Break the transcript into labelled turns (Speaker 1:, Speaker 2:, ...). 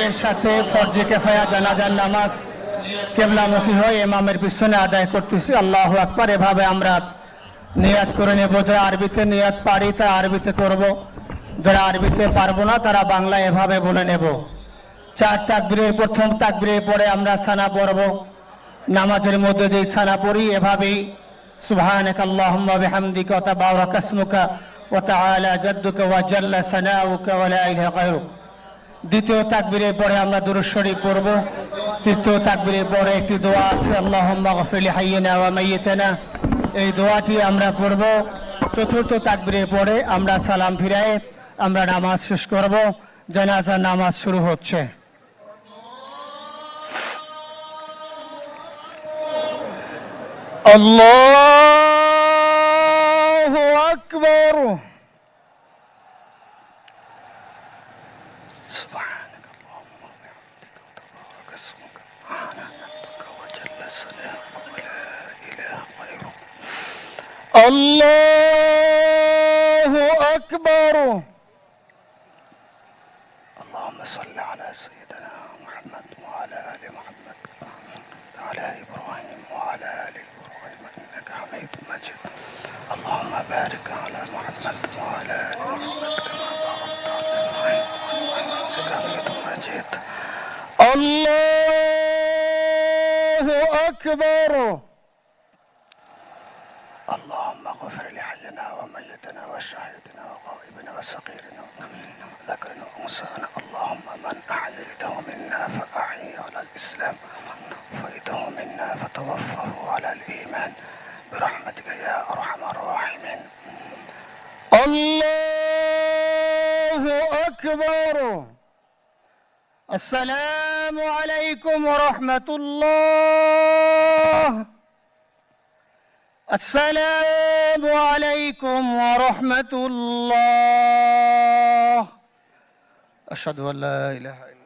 Speaker 1: এর সাথে ফরজে কিফায়া জানাজার নামাজ কিবলামুখী হয়ে ইমামের পিছনে আদায় করতেছি। আল্লাহু আকবার। এভাবে আমরা নিয়াত করে নেব। যারা আরবিতে নিয়াত পারি তারা আরবিতে করব, যারা আরবিতে পারবো না তারা বাংলায় এভাবে বলে নেব। চার তাকবীরের প্রথম তাকবীরের পরে আমরা সানা পড়ব। নামাজের মধ্যে যে সানা পড়ি এভাবেই সুবহানাকা আল্লাহুম্মা বিহামদিকা ওয়া তাবারাকা ইসমুকা ওয়া তাআলা জাদ্দুকা ওয়া জাল্লা সানাউকা ওয়া লা ইলাহা গায়রুক। দ্বিতীয় তাকবীরের পরে আমরা দুরূদ শরীফ পড়ব। তৃতীয় তাকবীরের পরে একটি দোয়া আছে, আল্লাহুম্মা গফির লিহাইয়িনা ওয়া মাইয়িতিনা, এই দোয়াটি আমরা পড়ব। চতুর্থ তাকবীরের পরে আমরা সালাম ফিরায়ে আমরা নামাজ শেষ করব। জানাজার নামাজ শুরু হচ্ছে। আল্লাহু আকবার। سبحانك اللهم وبحمدك وتبارك اسمك وتعالى جدك وجل ثناؤك ولا إله غيرك. الله أكبر. اللهم صل على سيدنا محمد وعلى آل محمد وعلى إبراهيم وعلى آل إبراهيم إنك حميد مجيد. اللهم بارك على محمد وعلى آل محمد كما باركت على إبراهيم إنك حميد مجيد. الله أكبر. اللهم اغفر لحينا وميتنا وشهيدنا وغائبنا وصغيرنا وكبيرنا وذكرنا وانثانا. اللهم من احييته منا فاحيه على الاسلام ومن توفيته منا فتوفه على الايمان برحمتك يا ارحم الراحمين. الله اكبر. السلام عليكم ورحمة الله. السلام عليكم ورحمة الله. أشهد أن لا إله إلا الله.